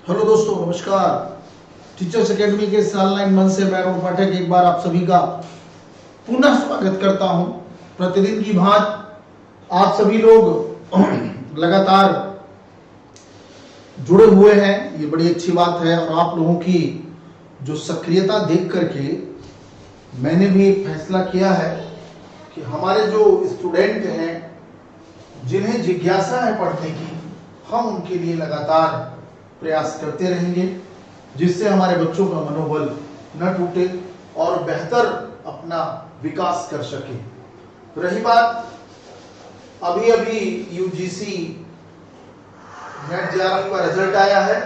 Hello दोस्तों, नमस्कार। Teachers academy के इस ऑनलाइन मंच से मैं अरुण पाठक एक बार आप सभी का पुनः स्वागत करता हूं। प्रतिदिन की भांति आप सभी लोग लगातार जुड़े हुए हैं, ये बड़ी अच्छी बात है। और आप लोगों की जो सक्रियता देख करके मैंने भी एक फैसला किया है कि हमारे जो स्टूडेंट हैं जिन्हें जिज्ञासा है पढ़ने की, हम उनके लिए लगातार प्रयास करते रहेंगे, जिससे हमारे बच्चों का मनोबल न टूटे और बेहतर अपना विकास कर सके। रही बात अभी अभी यूजीसी नेट जेआरएफ का रिजल्ट आया है,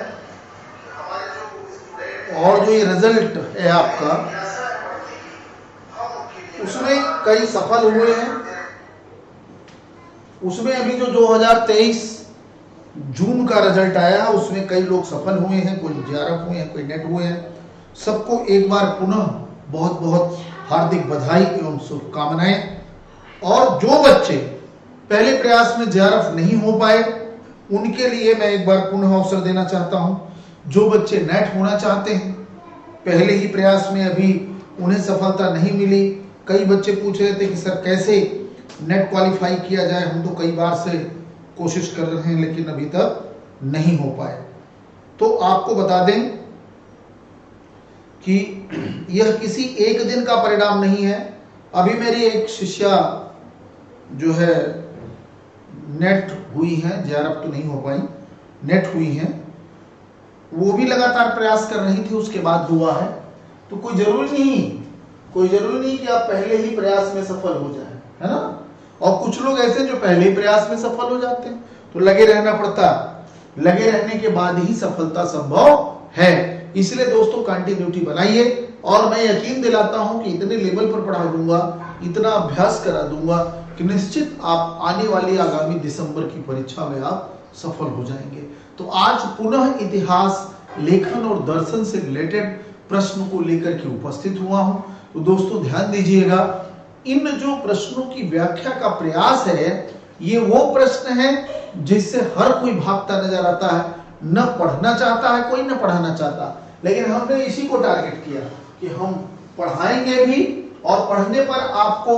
और जो ये रिजल्ट है आपका, उसमें कई सफल हुए हैं। उसमें अभी जो 2023 जून का रिजल्ट आया, उसमें कई लोग सफल हुए हैं, कोई जेआरएफ हुए हैं, कोई नेट हुए हैं। सबको एक बार पुनः बहुत बहुत हार्दिक बधाई एवं शुभकामनाएं। और जो बच्चे पहले प्रयास में जेआरएफ नहीं हो पाए, उनके लिए मैं एक बार पुनः अवसर देना चाहता हूं। जो बच्चे नेट होना चाहते हैं, पहले ही प्रयास में अभी उन्हें सफलता नहीं मिली, कई बच्चे पूछ रहे थे कि सर कैसे नेट क्वालिफाई किया जाए, हम तो कई बार से कोशिश कर रहे हैं लेकिन अभी तक नहीं हो पाए। तो आपको बता दें कि यह किसी एक दिन का परिणाम नहीं है। अभी मेरी एक शिष्या जो है नेट हुई है, जेआरएफ तो नहीं हो पाई, नेट हुई है, वो भी लगातार प्रयास कर रही थी, उसके बाद हुआ है। तो कोई जरूरी नहीं कि आप पहले ही प्रयास में सफल हो जाए, है ना। और कुछ लोग ऐसे जो पहले ही प्रयास में सफल हो जाते हैं, तो लगे रहना पड़ता, लगे रहने के बाद ही सफलता संभव है। इसलिए दोस्तों कंटिन्यूटी बनाइए, और मैं यकीन दिलाता हूं कि इतने लेवल पर पढ़ा दूंगा, इतना अभ्यास करा दूंगा कि निश्चित आप आने वाली आगामी दिसंबर की परीक्षा में आप सफल हो जाएंगे। तो आज पुनः इतिहास, लेखन और दर्शन से रिलेटेड प्रश्न को लेकर के उपस्थित हुआ हूं। तो दोस्तों ध्यान दीजिएगा, इन जो प्रश्नों की व्याख्या का प्रयास है, ये वो प्रश्न है जिससे हर कोई भागता नजर आता है। न पढ़ना चाहता है कोई, न पढ़ाना चाहता, लेकिन हमने इसी को टारगेट किया कि हम पढ़ाएंगे भी और पढ़ने पर आपको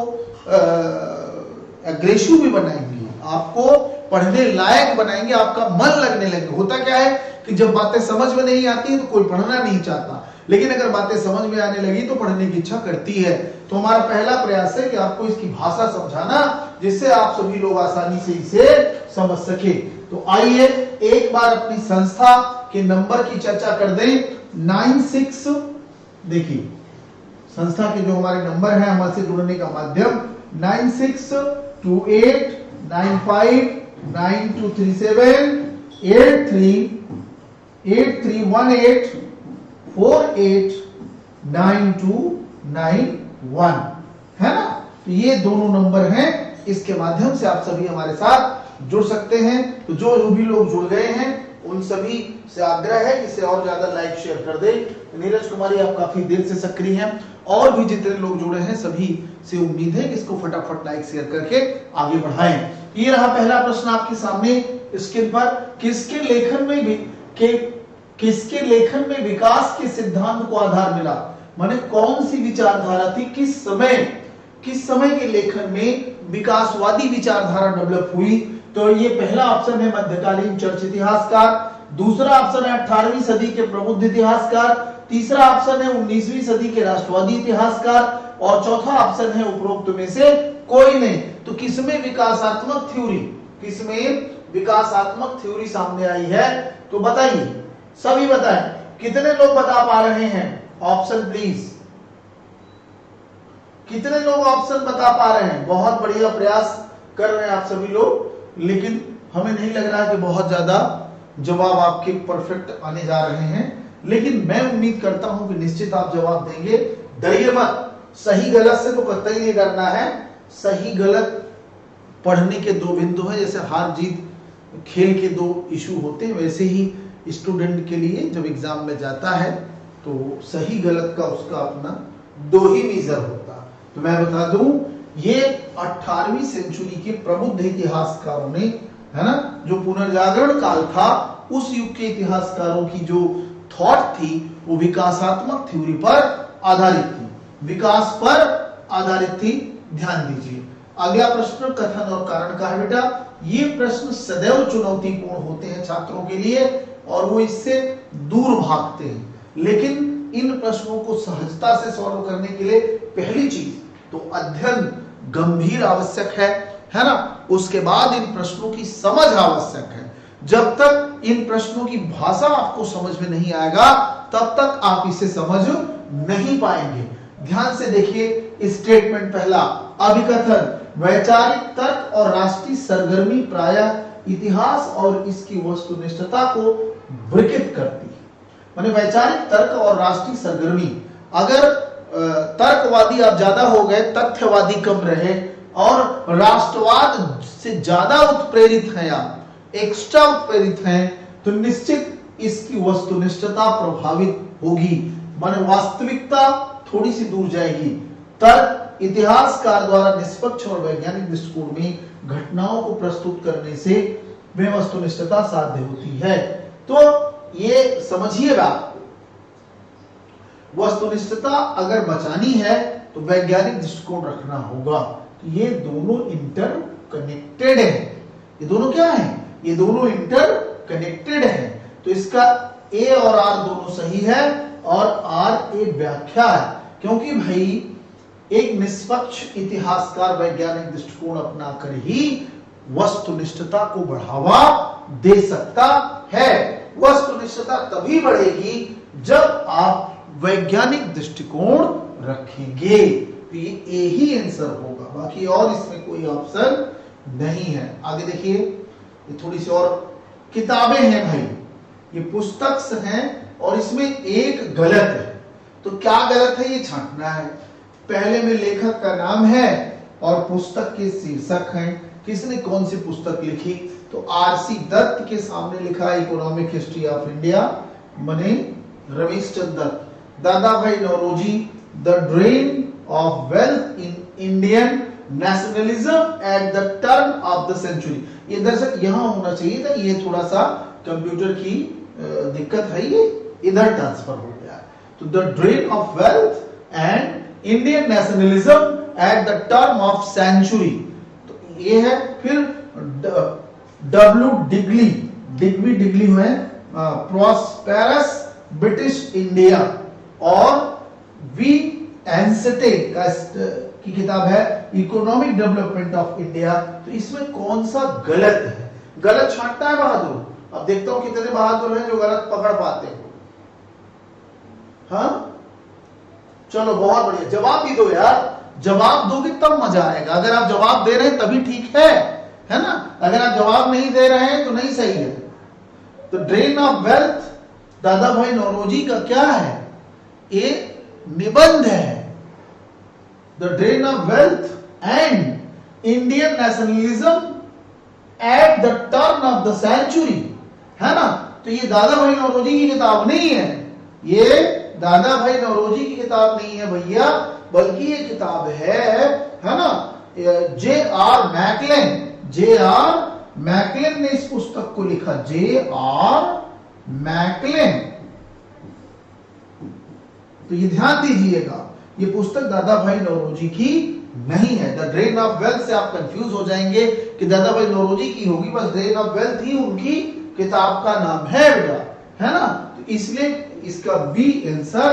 एग्रेसिव भी बनाएंगे, आपको पढ़ने लायक बनाएंगे, आपका मन लगने लगेगा। होता क्या है कि जब बातें समझ में नहीं आती तो कोई पढ़ना नहीं चाहता, लेकिन अगर बातें समझ में आने लगी तो पढ़ने की इच्छा करती है। तो हमारा पहला प्रयास है कि आपको इसकी भाषा समझाना, जिससे आप सभी लोग आसानी से इसे समझ सके। तो आइए एक बार अपनी संस्था के नंबर की चर्चा कर दें। 96, देखिए संस्था के जो हमारे नंबर है हमारे से जुड़ने का माध्यम 9628959237 8318489291 है ना। तो ये दोनों नंबर हैं, इसके माध्यम से आप सभी हमारे साथ जुड़ सकते हैं। तो जो भी लोग जुड़ गए हैं उन सभी से आग्रह है कि इसे और ज्यादा लाइक शेयर कर दे। नीरज कुमारी आप काफी देर से सक्रिय हैं, और भी जितने लोग जुड़े हैं सभी से उम्मीद है कि इसको फटाफट लाइक शेयर करके आगे बढ़ाएं। ये रहा पहला प्रश्न आपके सामने स्क्रीन पर। किसके लेखन में विकास के सिद्धांत को आधार मिला, माने कौन सी विचारधारा थी, किस समय के लेखन में विकासवादी विचारधारा डेवलप हुई। तो ये पहला ऑप्शन है मध्यकालीन चर्च इतिहासकार, दूसरा ऑप्शन है 18वीं सदी के प्रबुद्ध इतिहासकार, तीसरा ऑप्शन है 19वीं सदी के राष्ट्रवादी इतिहासकार, और चौथा ऑप्शन है उपरोक्त में से कोई नहीं। तो किसमें विकासात्मक थ्योरी सामने आई है, तो बताइए, सभी बताएं, कितने लोग बता पा रहे हैं, ऑप्शन प्लीज। कितने लोग ऑप्शन बता पा रहे हैं? बहुत बढ़िया प्रयास कर रहे हैं आप सभी लोग, लेकिन हमें नहीं लग रहा है कि बहुत ज्यादा जवाब आपके परफेक्ट आने जा रहे हैं, लेकिन मैं उम्मीद करता हूं कि निश्चित आप जवाब देंगे। डरिए मत, सही गलत से तो कतई नहीं डरना है। सही गलत पढ़ने के दो बिंदु हैं, जैसे हार जीत खेल के दो इशू होते हैं, वैसे ही स्टूडेंट के लिए जब एग्जाम में जाता है तो सही गलत का उसका अपना दो ही मीजर होता। तो मैं बता दूं, ये 18वीं सेंचुरी के प्रबुद्ध इतिहासकारों ने, है ना, जो पुनर्जागरण काल था उस युग के इतिहासकारों की जो थॉट थी वो विकासात्मक थ्योरी पर आधारित थी, विकास पर आधारित थी। ध्यान दीजिए अगला प्रश्न कथन और कारण का है बेटा। ये प्रश्न सदैव चुनौतीपूर्ण होते हैं छात्रों के लिए और वो इससे दूर भागते हैं, लेकिन इन प्रश्नों को सहजता से सॉल्व करने के लिए पहली चीज तो अध्ययन गंभीर आवश्यक है ना। उसके बाद इन प्रश्नों की समझ आवश्यक है। जब तक इन प्रश्नों की भाषा आपको समझ में नहीं आएगा तब तक आप इसे समझ नहीं पाएंगे। ध्यान से देखिए स्टेटमेंट पहला, अभिकथन वैचारिक तर्क और राष्ट्रीय सरगर्मी प्रायः इतिहास और इसकी वस्तुनिष्ठता को विकृत करती है। माने वैचारिक तर्क और राष्ट्रीय सरगर्मी, अगर तर्कवादी आप ज्यादा हो गए, तथ्यवादी कम रहे और राष्ट्रवाद से ज्यादा उत्प्रेरित हैं, आप एक्स्ट्रा उत्प्रेरित हैं, तो निश्चित इसकी वस्तुनिष्ठता प्रभावित होगी। माने वास्तविकता थोड़ी सी दूर जाएगी। तर्क इतिहासकार द्वारा निष्पक्ष और वैज्ञानिक दृष्टिकोण में घटनाओं को प्रस्तुत करने से वे वस्तुनिष्ठता साध्य होती है। तो ये समझिएगा, वस्तुनिष्ठता अगर बचानी है तो वैज्ञानिक दृष्टिकोण रखना होगा। तो ये दोनों इंटरकनेक्टेड है। ये दोनों क्या है? ये दोनों इंटरकनेक्टेड है। तो इसका ए और आर दोनों सही है और आर एक व्याख्या है, क्योंकि भाई एक निष्पक्ष इतिहासकार वैज्ञानिक दृष्टिकोण अपनाकर ही वस्तुनिष्ठता को बढ़ावा दे सकता है। वस्तुनिष्ठता तभी बढ़ेगी जब आप वैज्ञानिक दृष्टिकोण रखेंगे। तो ये ए ही आंसर होगा, बाकी और इसमें कोई ऑप्शन नहीं है। आगे देखिए, ये थोड़ी सी और किताबें हैं भाई, ये पुस्तक हैं और इसमें एक गलत है। तो क्या गलत है ये छांटना है। पहले में लेखक का नाम है और पुस्तक के शीर्षक है। किसने कौन सी पुस्तक लिखी? तो आरसी दत्त के सामने लिखा है इकोनॉमिक हिस्ट्री ऑफ इंडिया, मने Ramesh Chandra Dutt. Dadabhai Naoroji, the drain of wealth in Indian nationalism at the turn of the century. ये दर्शक यहां होना चाहिए था, ये थोड़ा सा कंप्यूटर की दिक्कत है, ये इधर ट्रांसफर हो गया। तो the drain of wealth and Indian nationalism at the term of century, तो ये है। फिर डब्ल्यू डिग्ली हुए प्रॉस्पेरस ब्रिटिश इंडिया, और वी एंसेटे की किताब है इकोनॉमिक डेवलपमेंट ऑफ इंडिया। तो इसमें कौन सा गलत है? गलत छांटना है बहादुर। अब देखता हूं कितने बहादुर हैं जो गलत पकड़ पाते हो। हाँ चलो बहुत बढ़िया, जवाब भी दो यार। जवाब दोगे तब मजा आएगा। अगर आप जवाब दे रहे हैं तभी ठीक है ना। अगर आप जवाब नहीं दे रहे हैं तो नहीं सही है। तो ड्रेन ऑफ वेल्थ दादा भाई नौरोजी का क्या है? ये निबंध है। The drain of wealth and Indian nationalism at the turn of the century, है ना। तो ये दादा भाई नौरोजी की किताब नहीं है, ये दादा भाई नौरोजी की किताब नहीं है भैया, बल्कि ये किताब है ना जे आर मैकलेन ने इस पुस्तक को लिखा। J R McLane. तो ये ध्यान दीजिएगा, ये पुस्तक दादा भाई नौरोजी की नहीं है। द ड्रेन ऑफ वेल्थ से आप कंफ्यूज हो जाएंगे कि दादा भाई नौरोजी की होगी, बस ड्रेन ऑफ वेल्थ ही उनकी किताब का नाम है बेटा, है ना। तो इसलिए इसका बी आंसर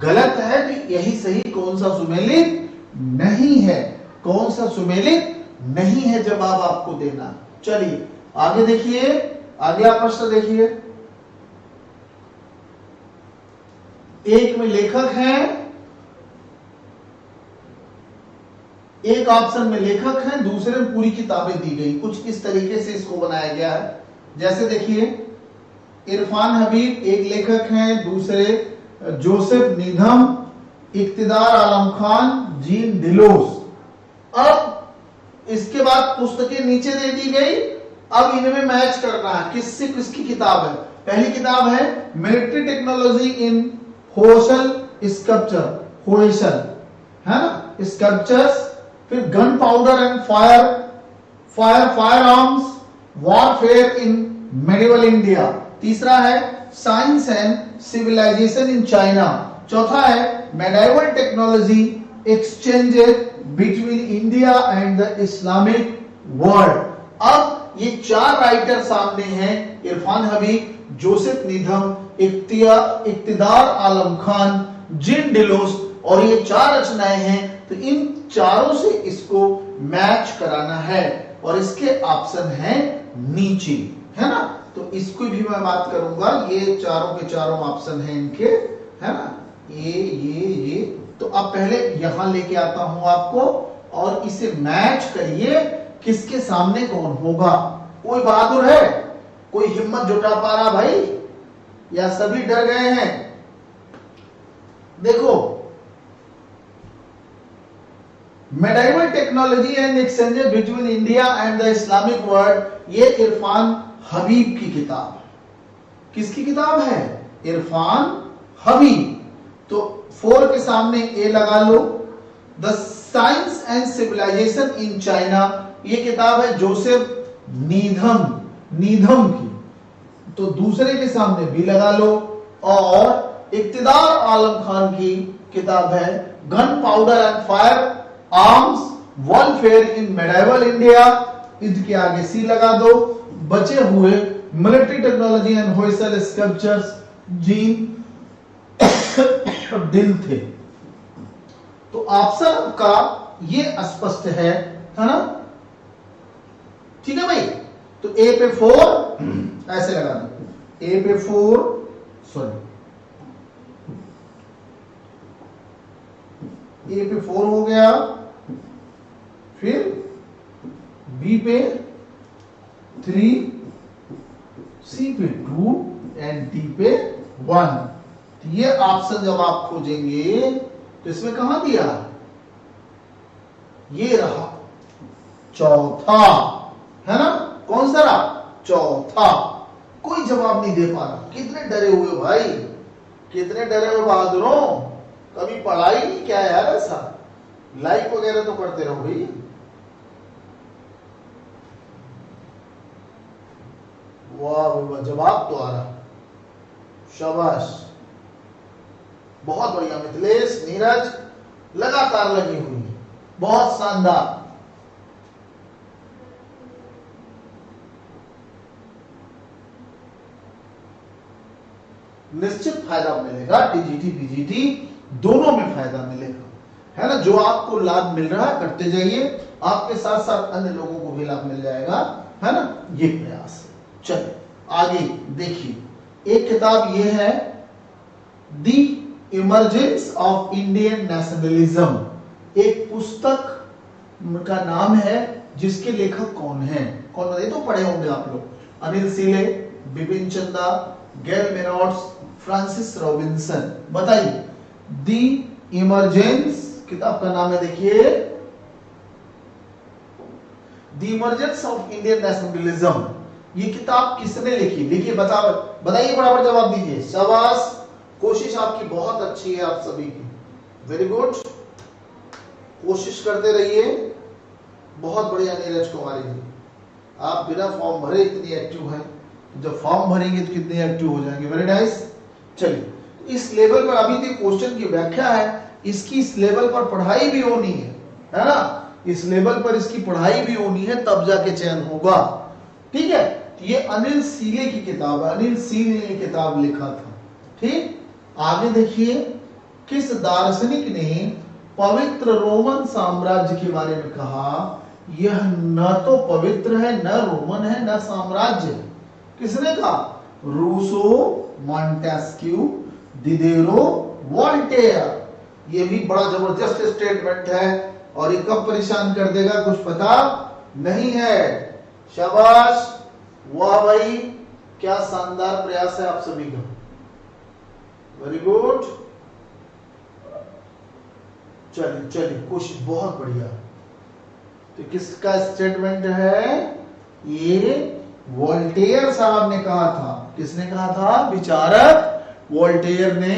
गलत है। तो यही सही, कौन सा सुमेलित नहीं है, कौन सा सुमेलित नहीं है जवाब आपको देना। चलिए आगे देखिए, अगला प्रश्न देखिए। एक में लेखक है, एक ऑप्शन में लेखक है, दूसरे में पूरी किताबें दी गई। कुछ इस तरीके से इसको बनाया गया है। जैसे देखिए, इरफान हबीब एक लेखक हैं, दूसरे Joseph Needham, Iqtidar Alam Khan, gene डिलोस। अब इसके बाद पुस्तकें नीचे दे दी गई। अब इनमें मैच करना है किससे किसकी किताब है। पहली किताब है military technology in Hoysala sculpture, Hoysala, है ना, स्कल्पचर्स। फिर gunpowder and firearms warfare in medieval India, तीसरा है science and civilisation in China. चौथा है medieval technology exchanges between India and the Islamic world. अब ये चार राइटर सामने हैं, Irfan Habib, Joseph Needham, Iqtidar Alam Khan, Jean Deloche, और ये चार रचनाएं हैं। तो इन चारों से इसको मैच कराना है और इसके ऑप्शन है नीचे, है ना। तो इसको भी मैं बात करूंगा, ये चारों के चारों ऑप्शन हैं इनके, है ना, ये। तो अब पहले यहां लेके आता हूं आपको और इसे मैच करिए, किसके सामने कौन होगा। कोई बहादुर है, कोई हिम्मत जुटा पा रहा भाई, या सभी डर गए हैं? देखो, medieval technology and exchanges between India and the Islamic world, ये इरफान हबीब की किताब है। किसकी किताब है? इरफान हबीब। तो 4 के सामने ए लगा लो। The science and civilisation in China, ये किताब है जोसेफ नीधम की। तो दूसरे के सामने बी लगा लो। और इक्तिदार आलम खान की किताब है gun powder and firearms warfare in medieval India, इसके आगे सी लगा दो। बचे हुए military technology and Hoysala sculptures gene दिन थे। तो ऑप्शन का ये स्पष्ट है ना, ठीक है भाई। तो ए पे 4 ऐसे लगा दो, ए पे 4, सॉरी ए पे 4 हो गया, फिर बी पे 3, सी पे 2 एंड डी पे 1। ये ऑप्शन जब आप खोजेंगे तो इसमें कहां दिया? ये रहा चौथा, है ना। कौन सा रहा? चौथा। कोई जवाब नहीं दे पा रहा। कितने डरे हुए भाई, कितने डरे हुए बहादुरों। कभी पढ़ाई नहीं क्या यार, ऐसा लाइक वगैरह तो करते रहो भाई। वाह, जवाब तो आ रहा, शाबाश, बहुत बढ़िया। मिथिलेश, नीरज लगातार लगी हुई है, बहुत शानदार। निश्चित फायदा मिलेगा, टीजीटी पीजीटी दोनों में फायदा मिलेगा, है ना। जो आपको लाभ मिल रहा है करते जाइए, आपके साथ साथ अन्य लोगों को भी लाभ मिल जाएगा, है ना। ये प्रयास। चलिए आगे देखिए, एक किताब ये है दी इमर्जेंस ऑफ इंडियन नेशनलिज्म। एक पुस्तक का नाम है जिसके लेखक कौन है? कौन बताइए? तो पढ़े होंगे आप लोग, अनिल सीले, बिपिन चंदा, गेल मेनॉट्स, फ्रांसिस रॉबिन्सन। बताइए, दी इमर्जेंस किताब का नाम है, देखिए, the emergence of Indian nationalism. ये किताब किसने लिखी? लिखिए, बताइए, बराबर जवाब दीजिए। शाबाश, कोशिश आपकी बहुत अच्छी है, आप सभी की, वेरी गुड। कोशिश करते रहिए, बहुत बढ़िया। नीरज कुमारी जी, आप बिना फॉर्म भरे इतनी एक्टिव हैं, जब फॉर्म भरेंगे तो कितने एक्टिव हो जाएंगे, वेरी नाइस। चलिए, इस लेवल पर अभी तक क्वेश्चन की व्याख्या है, इसकी इस लेवल पर पढ़ाई भी होनी है ना। इस लेवल पर इसकी पढ़ाई भी होनी है, तब जाके चयन होगा, ठीक है। ये अनिल सीले की किताब है, अनिल सीले ने किताब लिखा था, ठीक। आगे देखिए, किस दार्शनिक ने पवित्र रोमन साम्राज्य के बारे में कहा? यह न तो पवित्र है, न रोमन है, न साम्राज्य। किसने कहा? Rousseau, Montesquieu, Diderot, Voltaire. ये भी बड़ा जबरदस्त स्टेटमेंट है और ये कब परेशान कर देगा कुछ पता नहीं है। शाबाश, वाह भाई, क्या शानदार प्रयास है आप सभी का, वेरी गुड। चलिए चलिए, कोशिश बहुत बढ़िया। तो किसका स्टेटमेंट है? ये वोल्टेयर साहब ने कहा था। किसने कहा था? विचारक वोल्टेयर ने,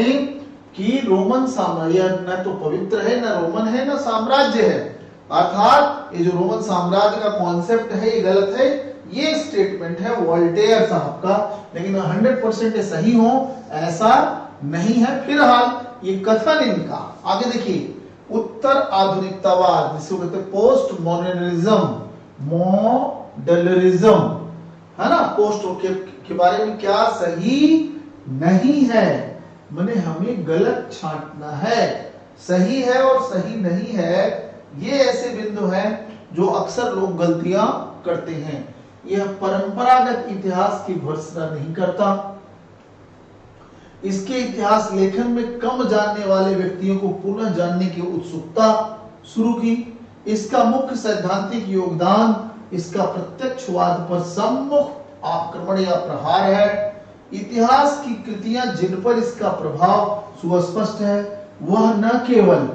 कि रोमन साम्राज्य न तो पवित्र है, न रोमन है, न साम्राज्य है। अर्थात ये जो रोमन साम्राज्य का कॉन्सेप्ट है ये गलत है, ये स्टेटमेंट है वोल्टेयर साहब का, लेकिन 100% सही हो ऐसा नहीं है। फिलहाल ये कथन इनका, आगे देखिए, उत्तर आधुनिकतावाद जिसको कहते हैं पोस्ट मॉडर्निज्म, मॉडर्निज्म, है ना, पोस्ट के बारे में क्या सही नहीं है, माने हमें गलत छांटना है। सही है और सही नहीं है, ये ऐसे बिंदु हैं जो अक्सर लोग गलतियां करते हैं। यह परंपरागत इतिहास की भर्त्सना नहीं करता, इसके इतिहास लेखन में कम जानने वाले व्यक्तियों को पुनः जानने की उत्सुकता शुरू की। इसका मुख्य सैद्धांतिक योगदान इसका प्रत्यक्षवाद पर सम्मुख आक्रमण या प्रहार है। इतिहास की कृतियां जिन पर इसका प्रभाव सुस्पष्ट है, वह न केवल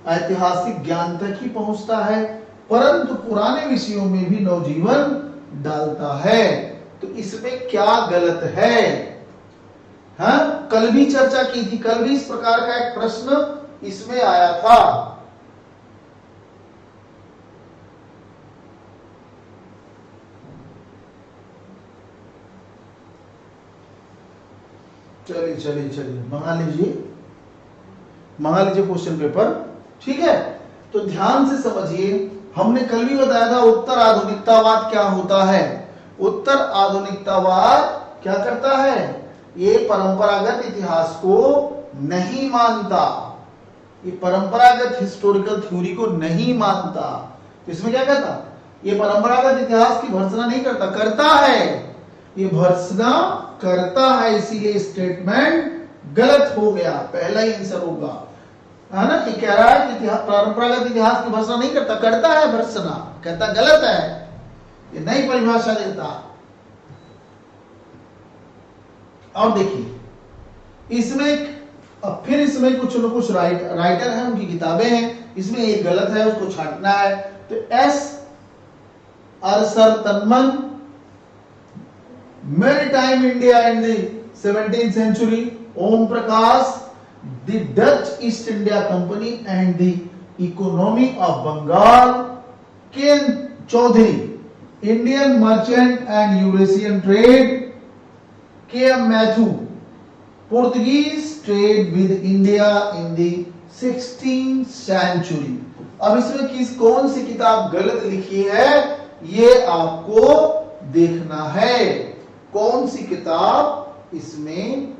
ऐतिहासिक ज्ञान तक ही पहुंचता है, परंतु पुराने विषयों में भी नवजीवन डालता है। तो इसमें क्या गलत है? हाँ, कल भी चर्चा की थी, कल भी इस प्रकार का एक प्रश्न इसमें आया था। चलिए चलिए चलिए, मंगा लीजिए क्वेश्चन पेपर, ठीक है। तो ध्यान से समझिए, हमने कल भी बताया था उत्तर आधुनिकतावाद क्या होता है। उत्तर आधुनिकतावाद क्या करता है? ये परंपरागत इतिहास को नहीं मानता, ये परंपरागत हिस्टोरिकल थ्योरी को नहीं मानता। तो इसमें क्या कहता? ये परंपरागत इतिहास की भर्त्सना नहीं करता, करता है, ये भर्त्सना करता है, इसीलिए स्टेटमेंट गलत हो गया, पहला ही आंसर होगा, है ना। ये कह रहा है कि परंपरागत इतिहास की भर्त्सना नहीं करता, करता है भर्त्सना, कहता गलत है, ये नई परिभाषा देता। और देखिए इसमें अब फिर इसमें कुछ न कुछ राइटर हैं, उनकी किताबें हैं, इसमें एक गलत है, उसको छांटना है। तो S Arasaratnam, maritime India in the 17th century, Om Prakash, the Dutch East India Company and the economy of Bengal, K Chaudhuri, Indian merchant and Eurasian trade, K M Mathew, Portuguese trade with India in the 16th century। अब इसमें कौन सी किताब गलत लिखी है ये आपको देखना है, कौन सी किताब इसमें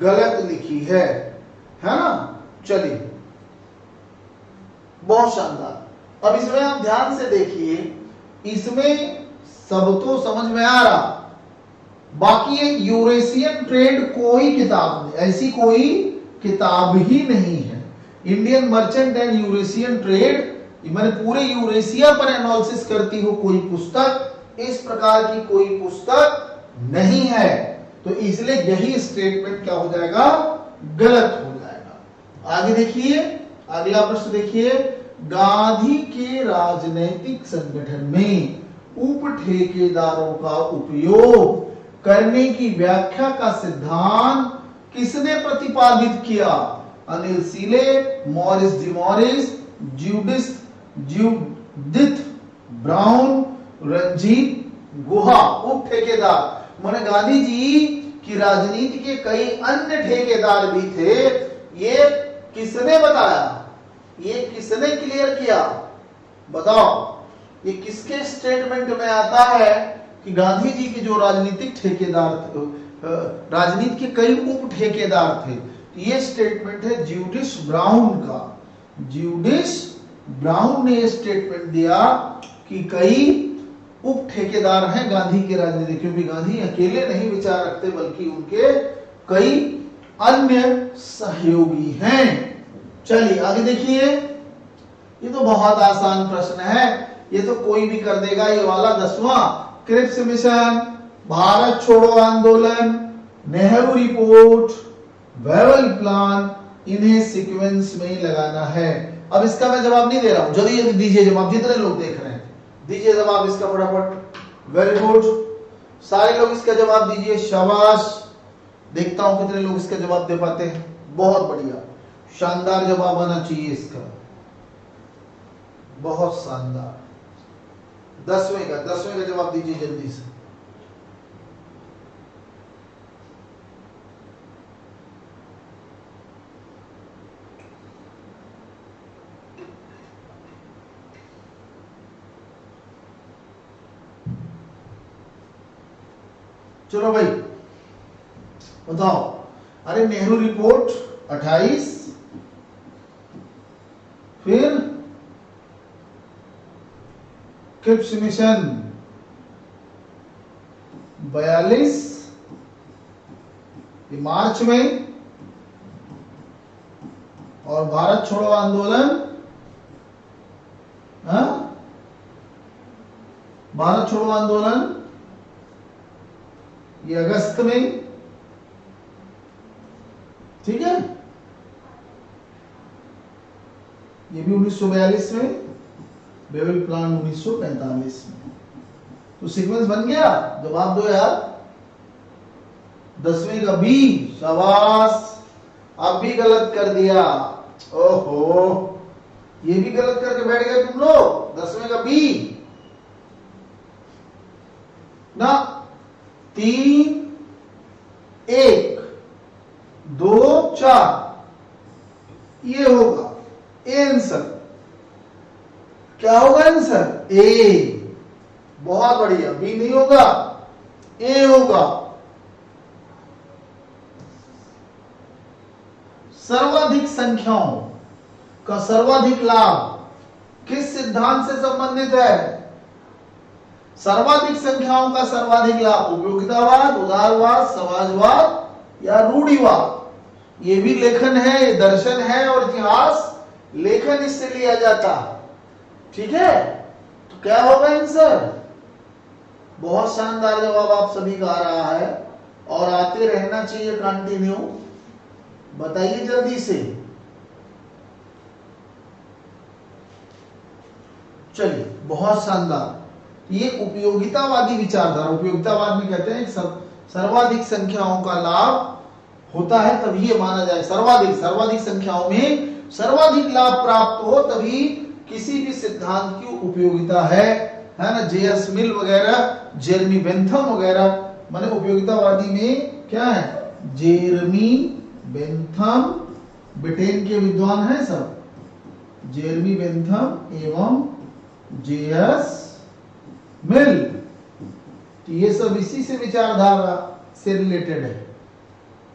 गलत लिखी है ना। चलिए, बहुत शानदार। अब इसमें आप ध्यान से देखिए, इसमें सब तो समझ में आ रहा, बाकी ये यूरेशियन ट्रेड कोई किताब नहीं, ऐसी कोई किताब ही नहीं है। Indian merchant and Eurasian trade, मैंने पूरे यूरेशिया पर एनालिसिस करती हो कोई पुस्तक, इस प्रकार की कोई पुस्तक नहीं है। तो इसलिए यही स्टेटमेंट क्या हो जाएगा? गलत हो जाएगा। आगे देखिए, अगला प्रश्न देखिए, गांधी के राजनैतिक संगठन में उप ठेकेदारों का उपयोग करने की व्याख्या का सिद्धांत किसने प्रतिपादित किया? Anil Seal, Morris D Morris, Judith Brown, Ranajit Guha. उप ठेकेदार माने गांधी जी की राजनीति के कई अन्य ठेकेदार भी थे, ये किसने बताया? ये किसने क्लियर किया? बताओ, ये किसके स्टेटमेंट में आता है कि गांधी जी के जो राजनीतिक ठेकेदार थे, राजनीति के कई उप ठेकेदार थे? ये स्टेटमेंट है जूडिश ब्राउन का। जूडिश ब्राउन ने स्टेटमेंट दिया कि कई उप ठेकेदार हैं गांधी के राजनीति, क्योंकि गांधी अकेले नहीं विचार रखते, बल्कि उनके कई अन्य सहयोगी हैं। चलिए आगे देखिए, ये तो बहुत आसान प्रश्न है, ये तो कोई भी कर देगा। ये वाला 10वां, क्रिप्स मिशन, भारत छोड़ो आंदोलन, नेहरू रिपोर्ट, वेवल प्लान, इन्हें सीक्वेंस में लगाना है। अब इसका मैं जवाब नहीं दे रहा हूं, जल्दी दीजिए जवाब, जितने लोग देख रहे हैं दीजिए जवाब इसका फटाफट। वेरी गुड, सारे लोग इसका जवाब दीजिए, शाबाश। देखता हूं कितने लोग इसका जवाब दे पाते हैं। बहुत बढ़िया, शानदार जवाब आना चाहिए इसका, बहुत शानदार। 10वें का जवाब दीजिए जल्दी से। चलो भाई बताओ। अरे नेहरू रिपोर्ट 28, फिर क्रिप्स मिशन 42 मार्च में, और भारत छोड़ो आंदोलन, भारत छोड़ो आंदोलन ये अगस्त में, ठीक है। ये भी 1942 में, बेबल प्लान 1945 में। तो सीक्वेंस बन गया। जवाब दो यार। 10वें का बी, शाबाश। अब भी गलत कर दिया, ओहो, ये भी गलत करके बैठ गए तुम लोग। 10वें का बी ना, 3 1 2 4 ये होगा ए आंसर। क्या होगा आंसर? ए। बहुत बढ़िया। बी नहीं होगा, ए होगा। सर्वाधिक संख्याओं का सर्वाधिक लाभ किस सिद्धांत से संबंधित है? सर्वाधिक संख्याओं का सर्वाधिक लाभ उपयोगितावाद, उदारवाद, समाजवाद या रूढ़िवाद। ये भी लेखन है, ये दर्शन है और इतिहास लेखन इससे लिया जाता, ठीक है। तो क्या होगा आंसर? बहुत शानदार जवाब आप सभी का आ रहा है और आते रहना चाहिए कंटिन्यू। बताइए जल्दी से। चलिए, बहुत शानदार। ये उपयोगितावादी विचारधारा, उपयोगितावाद में कहते हैं सर्वाधिक संख्याओं का लाभ होता है तभी ये माना जाए, सर्वाधिक संख्याओं में सर्वाधिक लाभ प्राप्त हो तभी किसी भी सिद्धांत की उपयोगिता है ना। जेएस मिल वगैरह, जेरमी बेंथम वगैरह, माने उपयोगितावादी में क्या है? जेरमी बेंथम, ब्रिटेन के विद्वान हैं सब, जेरमी बेंथम एवं जेएस मिल। तो ये सब इसी से विचारधारा से रिलेटेड है,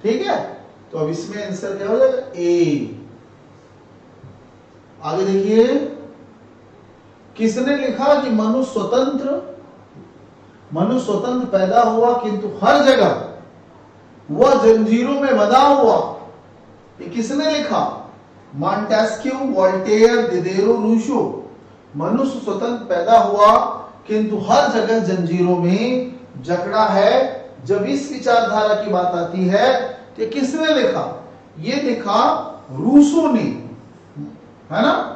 ठीक है। तो अब इसमें आंसर क्या हो जाएगा? ए। आगे देखिए, किसने लिखा कि मनुष्य स्वतंत्र पैदा हुआ किंतु हर जगह वह जंजीरों में बंधा हुआ? ये किसने लिखा? Montesquieu, Voltaire, Diderot, Rousseau. मनुष्य स्वतंत्र पैदा हुआ किंतु हर जगह जंजीरों में जकड़ा है। जब इस विचारधारा की बात आती है तो किसने लिखा? ये लिखा रूसो ने, है ना।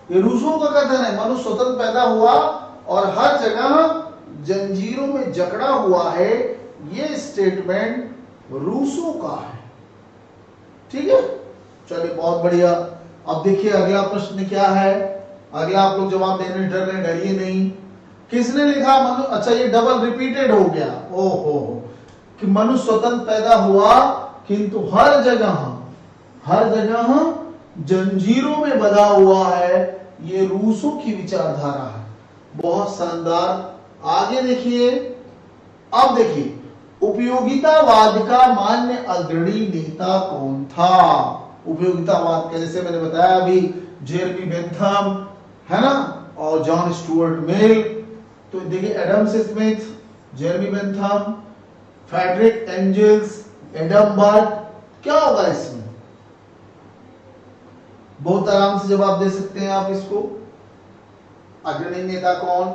ये रूसो का कथन है, मनुष्य स्वतंत्र पैदा हुआ और हर जगह जंजीरों में जकड़ा हुआ है। ये स्टेटमेंट रूसो का है, ठीक है। चलिए, बहुत बढ़िया। अब देखिए अगला प्रश्न क्या है। अगला आप लोग जवाब देने डर रहे, डरिए नहीं। किसने लिखा? अच्छा, ये डबल रिपीटेड हो गया। ओहो, कि मनुष्य स्वतंत्र पैदा हुआ किंतु हर जगह जंजीरों में बंधा हुआ है। ये रूसो की विचारधारा है। बहुत शानदार। आगे देखिए। अब देखिए, उपयोगितावाद का मान्य अग्रणी नेता कौन था? उपयोगितावाद का जैसे मैंने बताया अभी, जेरमी बेंथम, है ना, और जॉन स्टुअर्ट मिल। तो देखिए, Adam Smith, Jeremy Bentham, Friedrich Engels, Adam Burt. क्या होगा इसमें? बहुत आराम से जवाब दे सकते हैं आप इसको। अग्रणी नेता कौन?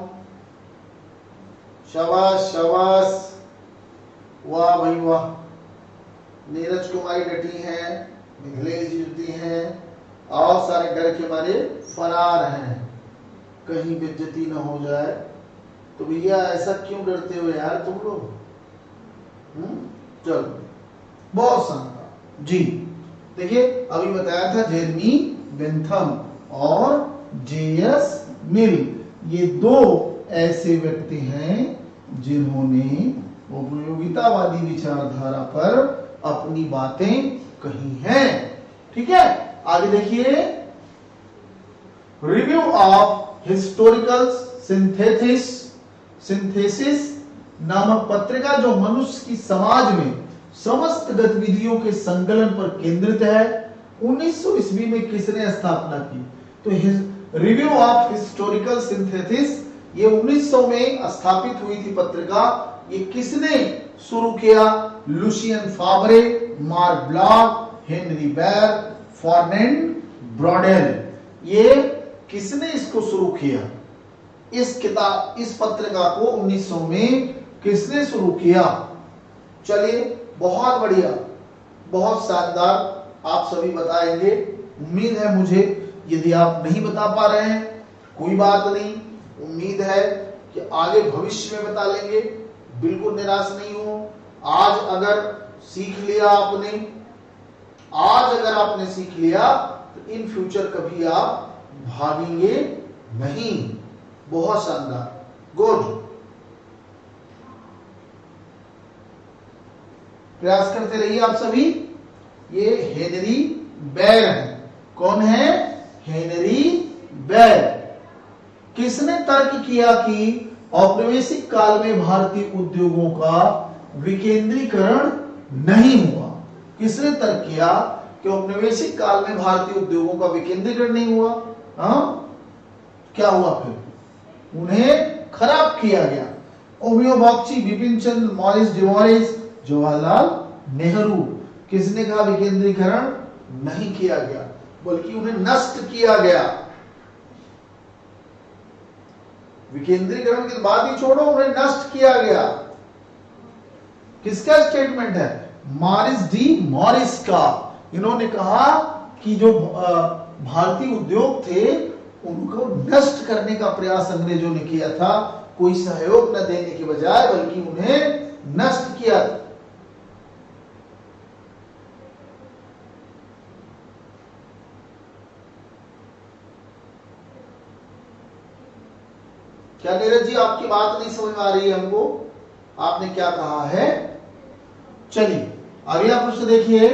शाबाश शाबाश, वाह भाई वाह। नीरज कुमारी डटी हैं, मिथिलेश जी डटी हैं, और सारे डर के मारे फरार हैं, कहीं बेइज्जती न हो जाए। तो भैया ऐसा क्यों डरते हो यार तुम लोग? चलो, बहुत शानदार जी। देखिए, अभी बताया था जेरमी बेंथम और जेएस मिल, ये दो ऐसे व्यक्ति हैं जिन्होंने उपयोगितावादी विचारधारा पर अपनी बातें कही हैं। ठीक है, आगे देखिए, रिव्यू ऑफ हिस्टोरिकल सिंथेसिस नामक पत्रिका जो मनुष्य की समाज में समस्त गतिविधियों के संकलन पर केंद्रित है, 1900 ईस्वी में किसने स्थापना की? तो रिव्यू ऑफ हिस्टोरिकल सिंथेसिस ये 1900 में स्थापित हुई थी पत्रिका। ये किसने शुरू किया? लुशियन फावरे, मार्क ब्लॉक, हेनरी बेर, फर्डिनेंड ब्रॉडेल। ये किसने इसको शुरू किया? इस पत्रिका को 1900 में किसने शुरू किया? चलिए, बहुत बढ़िया, बहुत शानदार, आप सभी बताएंगे। उम्मीद है मुझे, यदि आप नहीं बता पा रहे हैं कोई बात नहीं, उम्मीद है कि आगे भविष्य में बता लेंगे। बिल्कुल निराश नहीं हो। आज अगर सीख लिया आपने, आज अगर आपने सीख लिया तो इन फ्यूचर कभी आप भागेंगे नहीं। बहुत शानदार, गुड। प्रयास करते रहिए आप सभी। ये हेनरी बेर है। कौन है? हेनरी बेर। किसने तर्क किया कि औपनिवेशिक काल में भारतीय उद्योगों का विकेंद्रीकरण नहीं हुआ? किसने तर्क किया कि औपनिवेशिक काल में भारतीय उद्योगों का विकेंद्रीकरण नहीं हुआ? क्या हुआ फिर? उन्हें खराब किया गया। Homeo Bakshi, Bipin Chandra, Morris डिवॉरिस, Jawaharlal Nehru. किसने कहा विकेंद्रीकरण नहीं किया गया, बल्कि उन्हें नष्ट किया गया। विकेंद्रीकरण की बात ही छोड़ो, उन्हें नष्ट किया गया। किसका स्टेटमेंट है? मॉरिस डी मॉरिस का। इन्होंने कहा कि जो भारतीय उद्योग थे उनको नष्ट करने का प्रयास अंग्रेजों ने किया था, कोई सहयोग न देने के बजाय, बल्कि उन्हें नष्ट किया। क्या नीरज जी, आपकी बात नहीं समझ में आ रही है हमको? आपने क्या कहा है? चलिए अभी आप उससे देखिए,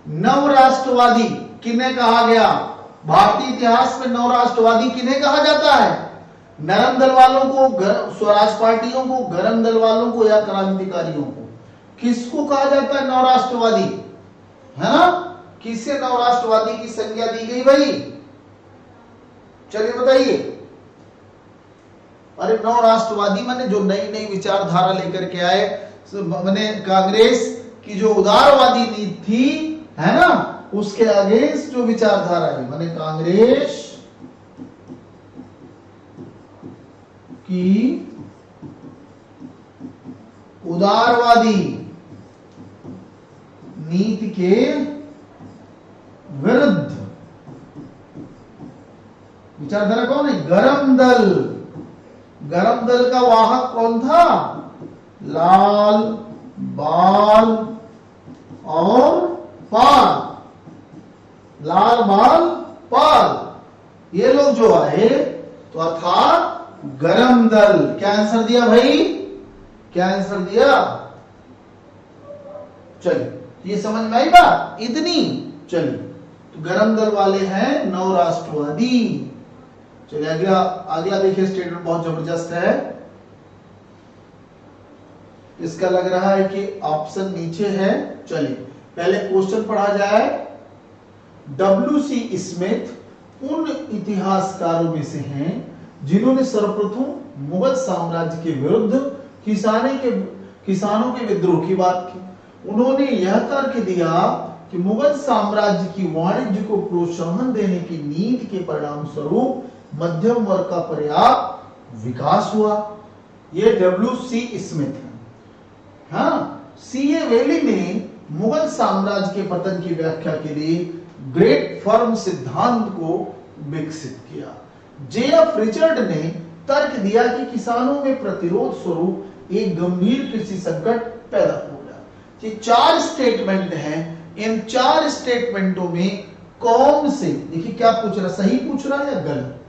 नवराष्ट्रवादी किन्हें कहा गया? भारतीय इतिहास में नवराष्ट्रवादी किन्हें कहा जाता है? नरम दल वालों को, स्वराज पार्टियों को, गरम दल वालों को, या क्रांतिकारियों को? किसको कहा जाता है नवराष्ट्रवादी? है ना? किससे नवराष्ट्रवादी की संज्ञा दी गई भाई? चलिए बताइए। अरे नवराष्ट्रवादी माने जो नई नई विचारधारा लेकर के आए, माने कांग्रेस की जो उदारवादी नीति थी, है ना, उसके अगेंस्ट जो विचारधारा है, माने कांग्रेस की उदारवादी नीति के विरुद्ध विचारधारा कौन है? गरम दल। गरम दल का वाहक कौन था? लाल, बाल और पाल। लाल, बाल, पाल, ये लोग जो आए तो अर्थात गरम दल। क्या आंसर दिया भाई? क्या आंसर दिया? चलिए, ये समझ में आई बात इतनी? चलिए, तो गरम दल वाले हैं नवराष्ट्रवादी। चलिए अगला देखिए, स्टेटमेंट बहुत जबरदस्त है। इसका लग रहा है कि ऑप्शन नीचे है। चलिए पहले क्वेश्चन पढ़ा जाए। W.C. स्मिथ उन इतिहासकारों में से हैं जिन्होंने सर्वप्रथम मुगल साम्राज्य के विरुद्ध किसानों के विद्रोह की बात की। उन्होंने यह तर्क दिया कि मुगल साम्राज्य की वाणिज्य को प्रोत्साहन देने की नीति के परिणाम स्वरूप मध्यम वर्ग का पर्याप्त विकास हुआ। ये W.C. स्मिथ है। हाँ, C.A. वेली ने मुगल साम्राज्य के पतन की व्याख्या के लिए ग्रेट फर्म सिद्धांत को विकसित किया। J.F. रिचर्ड ने तर्क दिया कि किसानों में प्रतिरोध स्वरूप एक गंभीर कृषि संकट पैदा हो गया। ये 4 स्टेटमेंट हैं। इन 4 स्टेटमेंटों में कौन से, देखिए क्या पूछ रहा, सही पूछ रहा है या गलत,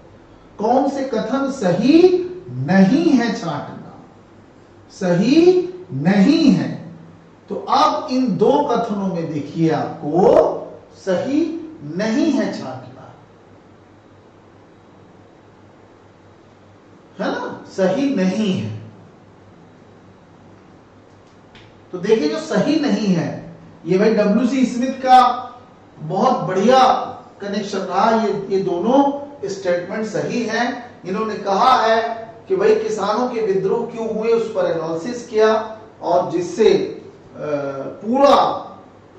कौन से कथन सही नहीं है छांटना, सही नहीं है। तो अब इन दो कथनों में देखिए आपको सही नहीं है छांटना, है ना, सही नहीं है। तो देखिए जो सही नहीं है, ये भाई डब्ल्यूसी स्मिथ का बहुत बढ़िया कनेक्शन रहा, ये दोनों स्टेटमेंट सही हैं। इन्होंने कहा है कि भाई किसानों के विद्रोह क्यों हुए उस पर एनालिसिस किया, और जिससे पूरा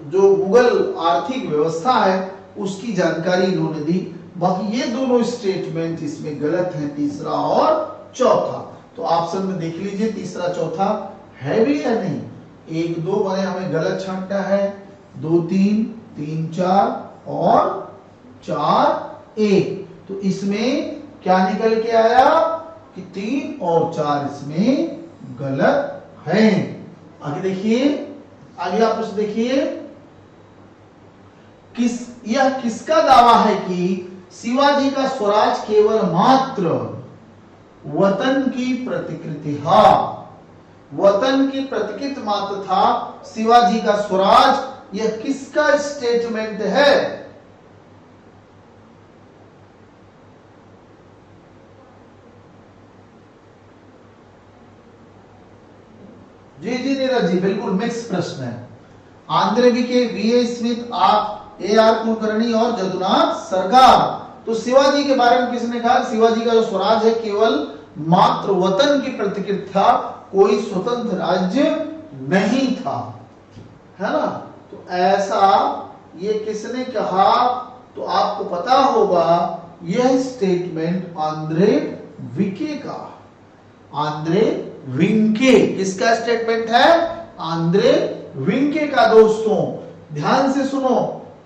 जो मुगल आर्थिक व्यवस्था है उसकी जानकारी इन्होंने दी। बाकी ये दोनों स्टेटमेंट इसमें गलत हैं, तीसरा और चौथा। तो ऑप्शन में देख लीजिए तीसरा चौथा है भी या नहीं। 1 2 बने हमें गलत छांटना है, 2 3 3 4 और 4 1। तो इसमें क्या निकल के आया कि 3 और 4 इसमें गलत है। आगे देखिए, अगला प्रश्न देखिए, यह किसका दावा है कि शिवाजी का स्वराज केवल मात्र वतन की प्रतिकृति था, वतन की प्रतिकृति मात्र था शिवाजी का स्वराज। यह किसका स्टेटमेंट है? जी जी नीरज जी, बिल्कुल मिक्स प्रश्न है। आंध्र के वीए स्मिथ, AR कुलकर्णी और जदुनाथ सरकार। तो शिवाजी के बारे में किसने कहा? शिवाजी का जो स्वराज है केवल मात्र वतन की प्रतिकृति था, कोई स्वतंत्र राज्य नहीं था, है ना। तो ऐसा ये किसने कहा? तो आपको पता होगा यह स्टेटमेंट आंद्रे विके का, आंद्रे विंके, किसका स्टेटमेंट है? आंद्रे विंके का। दोस्तों ध्यान से सुनो,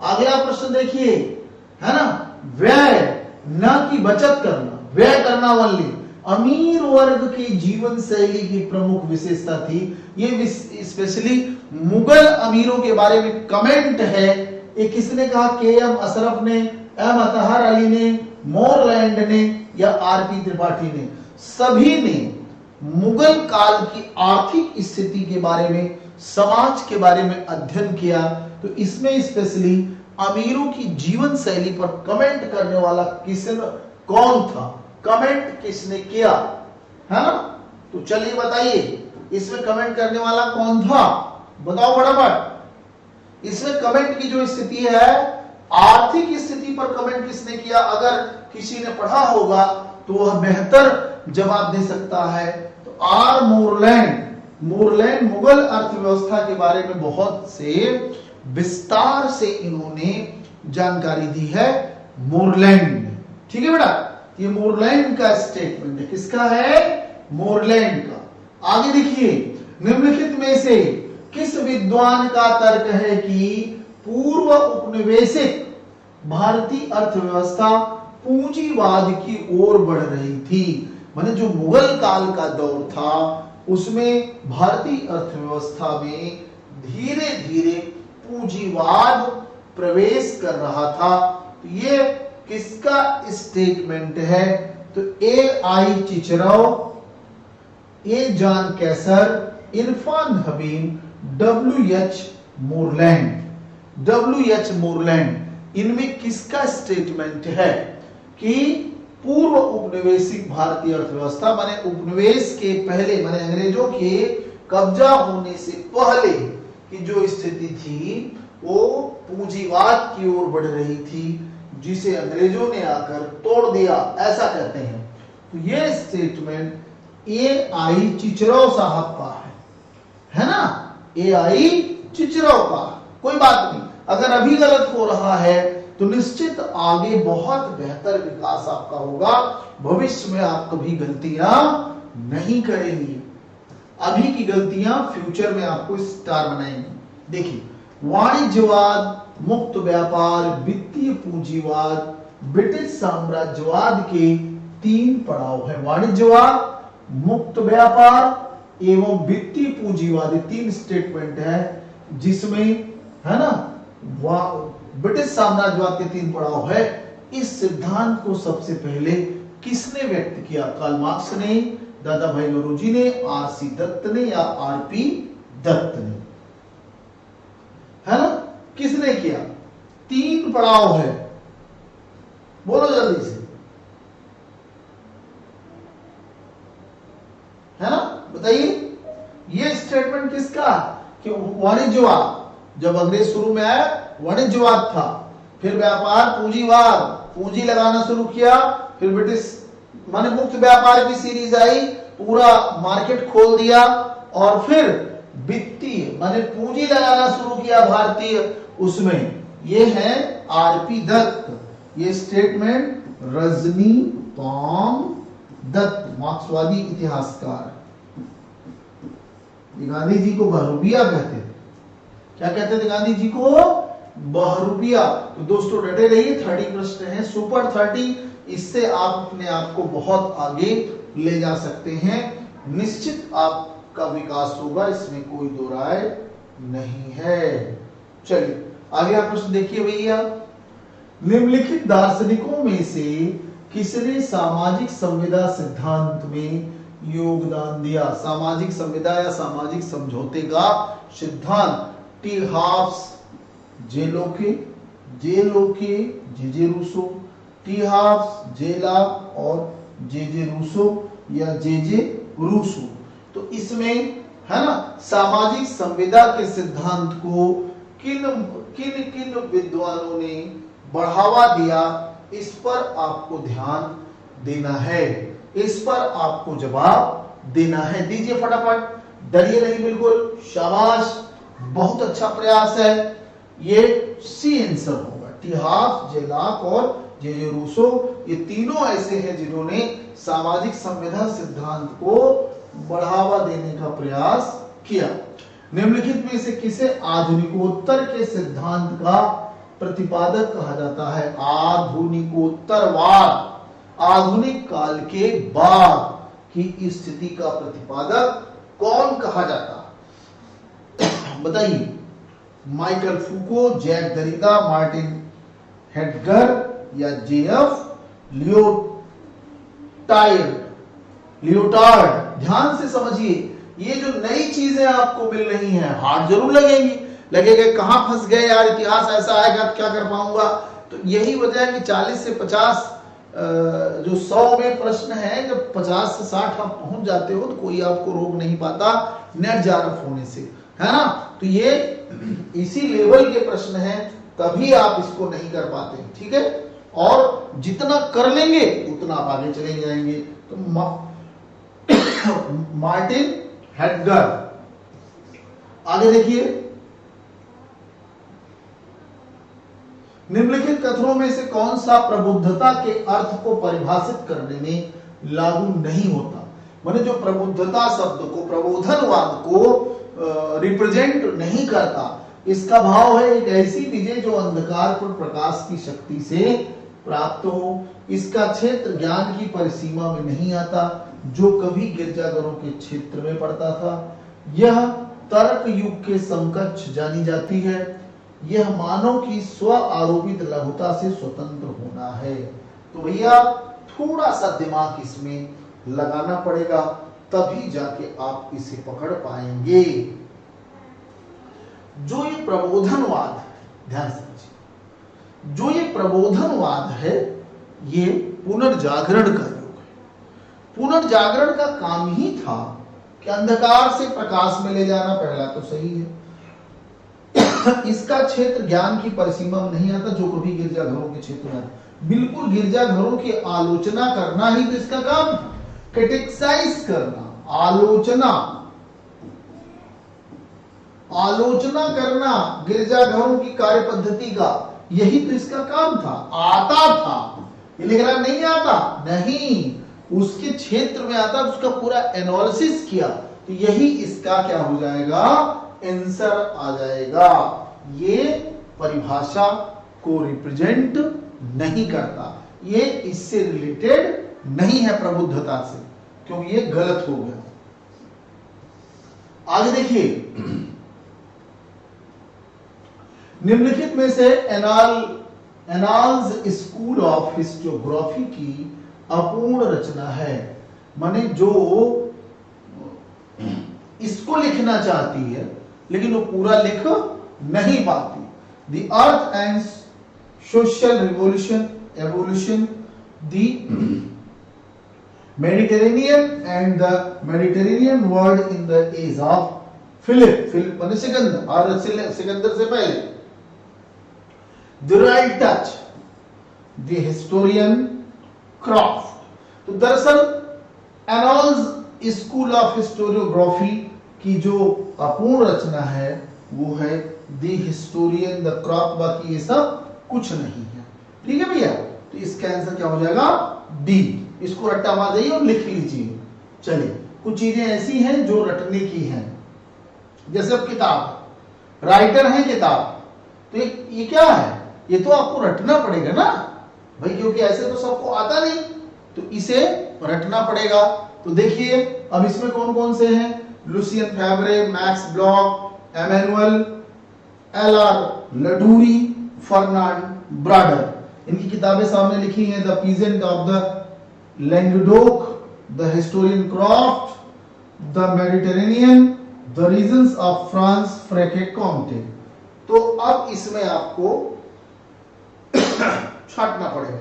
अगला प्रश्न देखिए, है ना। व्यय न की बचत करना, व्यय करना वाली अमीर वर्ग की जीवन शैली की प्रमुख विशेषता थी। ये स्पेशली मुगल अमीरों के बारे में कमेंट है। ये किसने कहा? KM अशरफ ने, M अतहर अली ने, मोरलैंड ने या RP त्रिपाठी ने? सभी ने मुगल काल की आर्थिक स्थिति के बारे में, समाज के बारे में अध्ययन किया। तो इसमें स्पेशली अमीरों की जीवन शैली पर कमेंट करने वाला कौन था? कमेंट किसने किया, है ना। तो चलिए बताइए, इसमें कमेंट करने वाला कौन था? बताओ फटाफट। इसमें कमेंट की जो स्थिति है, आर्थिक स्थिति पर कमेंट किसने किया? अगर किसी ने पढ़ा होगा तो वह बेहतर जवाब दे सकता है। तो R मोरलैंड, मोरलैंड मुगल अर्थव्यवस्था के बारे में बहुत से विस्तार से इन्होंने जानकारी दी है, मोरलैंड। ठीक है बेटा, ये मोरलैंड का स्टेटमेंट है। किसका है? मोरलैंड का। आगे देखिए, निम्नलिखित में से किस विद्वान का तर्क है कि पूर्व उपनिवेशिक भारतीय अर्थव्यवस्था पूंजीवाद की ओर बढ़ रही थी? माने जो मुगल काल का दौर था उसमें भारतीय अर्थव्यवस्था में धीरे धीरे पूंजीवाद प्रवेश कर रहा था। तो ये किसका स्टेटमेंट है? तो AI Chicherov, A John Kaiser, Irfan Habib, WH Moreland, WH Moreland, इनमें किसका स्टेटमेंट है कि पूर्व उपनिवेशिक भारतीय अर्थव्यवस्था, माने उपनिवेश के पहले, माने अंग्रेजों के कब्जा होने से पहले की जो स्थिति थी वो पूंजीवाद की ओर बढ़ रही थी, जिसे अंग्रेजों ने आकर तोड़ दिया, ऐसा कहते हैं। तो ये स्टेटमेंट AI चिचराव साहब का है ना, AI चिचराव का। कोई बात नहीं, अगर अभी गलत हो रहा है तो निश्चित आगे बहुत बेहतर विकास आपका होगा, भविष्य में आप कभी गलतियां नहीं करेंगे। अभी की गलतियां फ्यूचर में आपको स्टार बनाएंगी। देखिए, वाणिज्यवाद, मुक्त व्यापार, वित्तीय पूंजीवाद, ब्रिटिश साम्राज्यवाद के 3 पड़ाव है। वाणिज्यवाद, मुक्त व्यापार एवं वित्तीय पूंजीवाद, 3 स्टेटमेंट है, जिसमें, है ना, ब्रिटिश साम्राज्यवाद के 3 पड़ाव है। इस सिद्धांत को सबसे पहले किसने व्यक्त किया? कार्ल मार्क्स ने, दादा भाई नौरोजी ने, आर.सी. दत्त ने या आर.पी. दत्त ने, है ना? किसने किया? 3 पड़ाव है, बोलो जल्दी से, है ना? बताइए। ये स्टेटमेंट किसका? कि वाणिज्यवाद, जब अंग्रेज शुरू में आया वाणिज्यवाद था, फिर व्यापार पूंजीवाद, पूंजी लगाना शुरू किया, फिर ब्रिटिश माने मुक्त व्यापार की सीरीज आई, पूरा मार्केट खोल दिया, और फिर वित्तीय माने पूंजी लगाना शुरू किया भारतीय उसमें। ये है आर.पी. दत्त। ये स्टेटमेंट रजनीकांत दत्त, मार्क्सवादी इतिहासकार। गांधी जी को बहरूपिया कहते थे। क्या कहते थे गांधी जी को? बहरूपिया। तो दोस्तों डटे रहिए, 30 प्रश्न हैं, सुपर 30। इससे आप अपने आप को बहुत आगे ले जा सकते हैं, निश्चित आपका विकास होगा, इसमें कोई दो राय नहीं है। चलिए आगे आप प्रश्न देखिए भैया। निम्नलिखित दार्शनिकों में से किसने सामाजिक संविदा सिद्धांत में योगदान दिया? सामाजिक संविदा या सामाजिक समझौते का सिद्धांत T. Hobbes, J. Locke, J. Rousseau, T. Hobbes, J. Locke और जे. रूसो या जे. रूसो। तो इसमें है ना, सामाजिक संविदा के सिद्धांत को किन किन विद्वानों ने बढ़ावा दिया, इस पर आपको ध्यान देना है, इस पर आपको जवाब देना है। दीजिए फटाफट, डरिए नहीं बिल्कुल, शाबाश, बहुत अच्छा प्रयास है। ये सी आंसर होगा, टी. Hobbes, J. लॉक और जे. रूसो। ये तीनों ऐसे हैं जिन्होंने सामाजिक संविदा सिद्धांत को बढ़ावा देने का प्रयास किया। निम्नलिखित में से किसे आधुनिकोत्तर के सिद्धांत का प्रतिपादक कहा जाता है? आधुनिकोत्तरवाद, आधुनिक काल के बाद की स्थिति का प्रतिपादक कौन कहा जाता है? बताइए। माइकल फूको, जैक दरिदा, मार्टिन हेडगर या जे.एफ. लियोटार्ड। ध्यान से समझिए, ये जो नई चीजें आपको मिल रही हैं, हार्ड जरूर लगेंगी, लगेगा कहां फंस गए यार, इतिहास ऐसा आएगा क्या कर पाऊंगा। तो यही वजह है कि 40 से 50 जो 100 में प्रश्न है, जब 50 से 60 आप पहुंच जाते हो तो कोई आपको रोक नहीं पाता नेट जारफ होने से, है ना? तो ये इसी लेवल के प्रश्न हैं, तभी आप इसको नहीं कर पाते, ठीक है? और जितना कर लेंगे उतना आप आगे चले जाएंगे। तो मार्टिन हेडगर, आगे देखिए। निम्नलिखित कथनों में से कौन सा प्रबुद्धता के अर्थ को परिभाषित करने में लागू नहीं होता? माने जो प्रबुद्धता शब्द को, प्रबोधनवाद को रिप्रेजेंट नहीं करता। इसका भाव है एक ऐसी विजय जो अंधकार पर प्रकाश की शक्ति से प्राप्त हो। इसका क्षेत्र ज्ञान की परिसीमा में नहीं आता, जो कभी गिरजाघरों के क्षेत्र में पड़ता था। यह तर्क युग के समकक्ष जानी जाती है। यह मानव की स्व आरोपित लघुता से स्वतंत्र होना है। तो भैया थोड़ा सा दिमाग इसमें लगाना पड़ेगा, तभी जाके आप इसे पकड़ पाएंगे। जो ये प्रबोधनवाद, ध्यान से समझिए, जो ये प्रबोधनवाद है, ये पुनर्जागरण का योग है। पुनर्जागरण का काम ही था कि अंधकार से प्रकाश में ले जाना, पहला तो सही है। इसका क्षेत्र ज्ञान की परिसीमा में नहीं आता, जो कभी गिरजाघरों के क्षेत्र में आता। बिल्कुल गिरजाघरों की आलोचना करना ही तो इसका काम है, क्रिटिसाइज करना, आलोचना करना गिरजाघरों की कार्य पद्धति का, यही तो इसका काम था। आता था, ये लिख रहा नहीं आता, नहीं, उसके क्षेत्र में आता, उसका पूरा एनालिसिस किया, तो यही इसका क्या हो जाएगा, आंसर आ जाएगा। ये परिभाषा को रिप्रेजेंट नहीं करता, ये इससे रिलेटेड नहीं है प्रबुद्धता से, क्योंकि ये गलत हो गया। आगे देखिए, निम्नलिखित में से एनाल्स स्कूल ऑफ हिस्टोग्राफी की अपूर्ण रचना है, माने जो इसको लिखना चाहती है लेकिन वो पूरा लिख नहीं पाती। The earth and social revolution evolution, the Mediterranean and the Mediterranean world in the age of Philip माने सिकंदर, और सिकंदर से पहले। The royal touch, the historian craft. तो दरअसल एनाल्स स्कूल ऑफ हिस्टोरियोग्राफी की जो अपूर्ण रचना है वो है द हिस्टोरियन, द क्राफ्ट, बाकी ये सब कुछ नहीं है। ठीक है भैया, तो इसका आंसर क्या हो जाएगा? डी। इसको रट्टा मार जाइए और लिख लीजिए। चलिए, कुछ चीजें ऐसी हैं जो रटने की हैं, जैसे अब किताब, राइटर है किताब, तो ये क्या है? ये तो आपको रटना पड़ेगा ना भाई, क्योंकि ऐसे तो सबको आता नहीं, तो इसे रटना पड़ेगा। तो देखिए अब इसमें कौन कौन से हैं? Lucien Febvre, Max Bloch, Emmanuel, L R. Ladurie, Fernand Braudel. इनकी किताबें सामने लिखी हैं। The peasant of the Languedoc, the historian craft, the Mediterranean, the regions of France, Franche Comte. तो अब इसमें आपको छांटना पड़ेगा,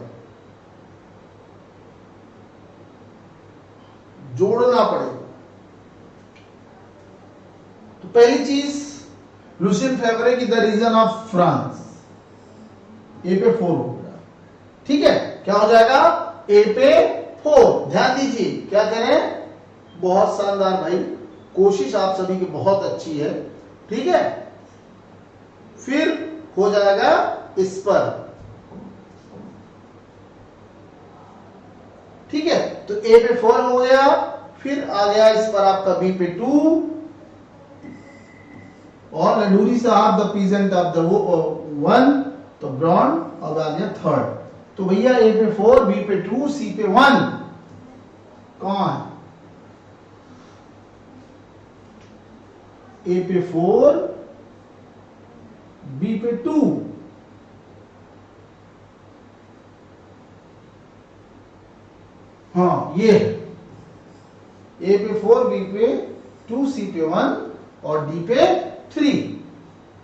जोड़ना पड़ेगा। तो पहली चीज लुसियन फेवरे की द रीजन ऑफ फ्रांस, ए पे 4 होगा। ठीक है, क्या हो जाएगा? ए पे 4। ध्यान दीजिए, क्या करें? बहुत शानदार भाई, कोशिश आप सभी की बहुत अच्छी है। ठीक है, फिर हो जाएगा इस पर। ठीक है, तो ए पे 4 हो गया, फिर आ गया इस पर आपका बी पे 2, और लडूरी साहब द पीजेंट ऑफ द 1, तो ब्रॉन, और आ गया 3rd। तो भैया ए पे 4, बी पे 2, सी पे 1। कौन? ए पे 4, बी पे 2, हाँ ये ए पे 4, बी पे 2, सी पे 1 और डी पे 3।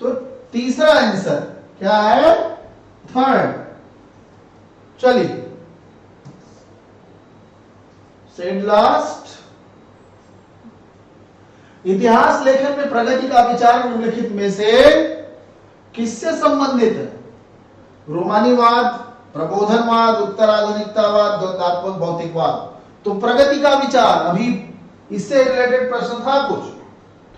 तो तीसरा आंसर क्या है? 3rd। चलिए, सेड लास्ट। इतिहास लेखन में प्रगति का विचार निम्नलिखित में से किससे संबंधित है? रोमानीवाद, प्रबोधनवाद, उत्तर आधुनिकतावाद, द्वंद्वात्मक भौतिकवाद। तो प्रगति का विचार, अभी इससे रिलेटेड प्रश्न था कुछ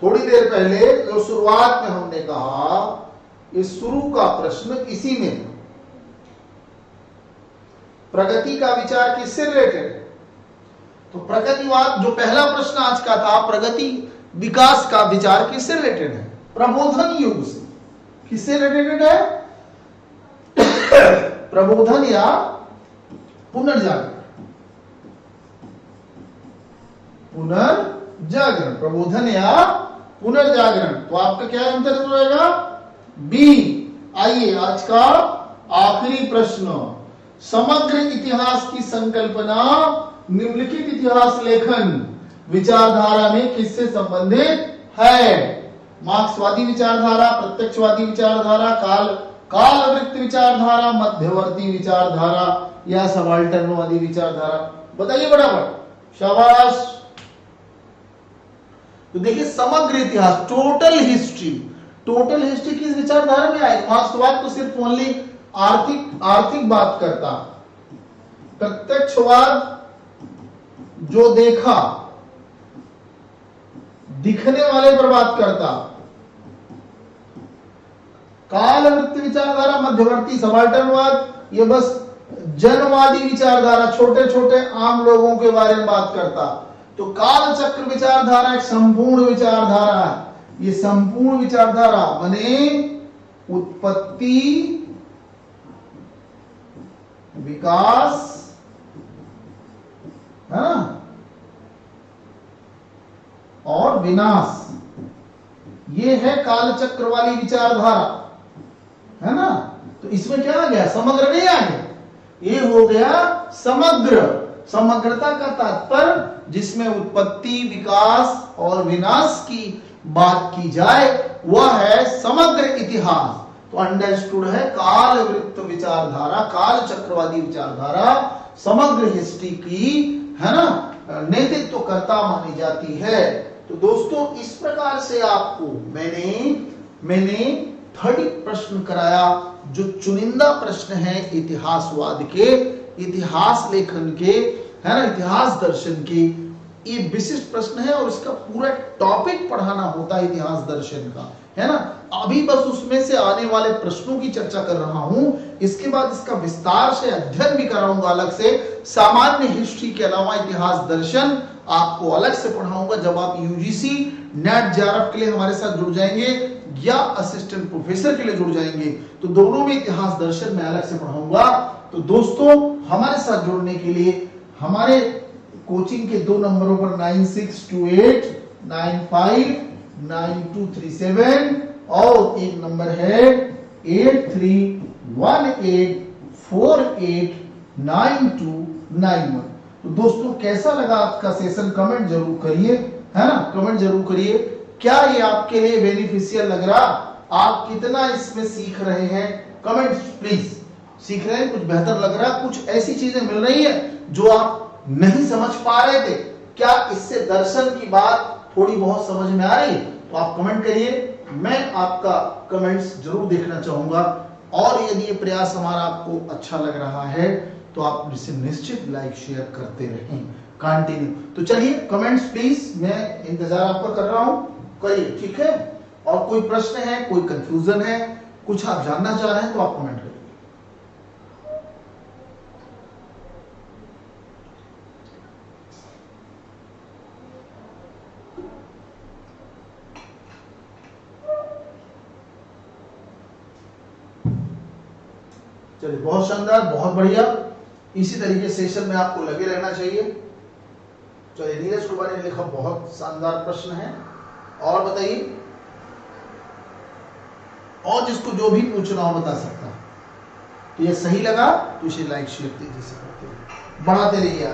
थोड़ी देर पहले, जो शुरुआत में हमने कहा, इस शुरू का प्रश्न इसी में था। प्रगति का विचार किससे रिलेटेड है? तो प्रगतिवाद, जो पहला प्रश्न आज का था, प्रगति विकास का विचार किससे रिलेटेड है? प्रबोधन युग से। किससे रिलेटेड है? प्रबोधन या पुनर्जागरण। पुनर्जागरण, प्रबोधन या पुनर्जागरण। तो आपका क्या आंसर रहेगा? बी। आइए आज का आखिरी प्रश्न। समग्र इतिहास की संकल्पना निम्नलिखित इतिहास लेखन विचारधारा में किससे संबंधित है? मार्क्सवादी विचारधारा, प्रत्यक्षवादी विचारधारा, कालवृत्त विचारधारा, मध्यवर्ती विचारधारा या सबाल्टर्नवादी विचारधारा? बताइए बराबर, शाबाश। तो देखिए, समग्र इतिहास, टोटल हिस्ट्री, टोटल हिस्ट्री किस विचारधारा में आएगी? मार्क्सवाद तो सिर्फ ओनली आर्थिक बात करता। प्रत्यक्षवाद जो देखा, दिखने वाले पर बात करता। कालवृत्त विचारधारा, मध्यवर्ती, सबाल्टर्नवाद, ये बस जनवादी विचारधारा, छोटे छोटे आम लोगों के बारे में बात करता। तो काल चक्र विचारधारा एक संपूर्ण विचारधारा है। ये संपूर्ण विचारधारा माने उत्पत्ति, विकास, है ना, और विनाश, ये है कालचक्र वाली विचारधारा। है ना। तो इसमें क्या आ गया, समग्र नहीं आ गया, ये हो गया समग्र। समग्रता का तात्पर्य जिसमें उत्पत्ति, विकास और विनाश की बात की जाए वह है समग्र इतिहास। तो अंडरस्टूड है काल वृत्त विचारधारा, काल चक्रवादी विचारधारा समग्र हिस्ट्री की, है ना, नेतृत्वकर्ता मानी जाती है। तो दोस्तों इस प्रकार से आपको मैंने 30 प्रश्न कराया, जो चुनिंदा प्रश्न है इतिहासवाद के, इतिहास लेखन के, है ना, इतिहास दर्शन के। ये विशिष्ट प्रश्न है और इसका पूरा टॉपिक पढ़ाना होता है इतिहास दर्शन का, है ना। अभी बस उसमें से आने वाले प्रश्नों की चर्चा कर रहा हूं, इसके बाद इसका विस्तार से अध्ययन भी कराऊंगा अलग से। सामान्य हिस्ट्री के अलावा इतिहास दर्शन आपको अलग से पढ़ाऊंगा जब आप यूजीसी नेट जेआरएफ के लिए हमारे साथ जुड़ जाएंगे या असिस्टेंट प्रोफेसर के लिए जुड़ जाएंगे, तो दोनों में इतिहास दर्शन मैं अलग से पढ़ाऊंगा। तो दोस्तों हमारे साथ जुड़ने के लिए हमारे कोचिंग के 2 नंबरों पर 9628959237 और एक नंबर है 8318489291। तो दोस्तों कैसा लगा आज का सेशन, कमेंट जरूर करिए, है ना, कमेंट जरूर करिए। क्या ये आपके लिए बेनिफिशियल लग रहा, आप कितना इसमें सीख रहे हैं, कमेंट प्लीज। सीख रहे हैं, कुछ बेहतर लग रहा, कुछ ऐसी चीजें मिल रही है जो आप नहीं समझ पा रहे थे, क्या इससे दर्शन की बात थोड़ी बहुत समझ में आ रही है, तो आप कमेंट करिए, मैं आपका कमेंट्स जरूर देखना चाहूंगा। और यदि ये प्रयास हमारा आपको अच्छा लग रहा है तो आप इसे निश्चित लाइक शेयर करते रहें, कंटिन्यू। तो चलिए कमेंट्स प्लीज, मैं इंतजार आपका कर रहा हूं, करिए, ठीक है। और कोई प्रश्न है, कोई कंफ्यूजन है, कुछ आप जानना चाह रहे हैं तो आप कमेंट करिए। चलिए बहुत शानदार, बहुत बढ़िया, इसी तरीके सेशन में आपको लगे रहना चाहिए। चलिए नीरज कुमार ने लिखा बहुत शानदार प्रश्न है, और बताइए, और जिसको जो भी पूछना हो बता सकता है। तो ये सही लगा तो इसे लाइक शेयर तेजी से करते रहिए, बढ़ाते रहिए।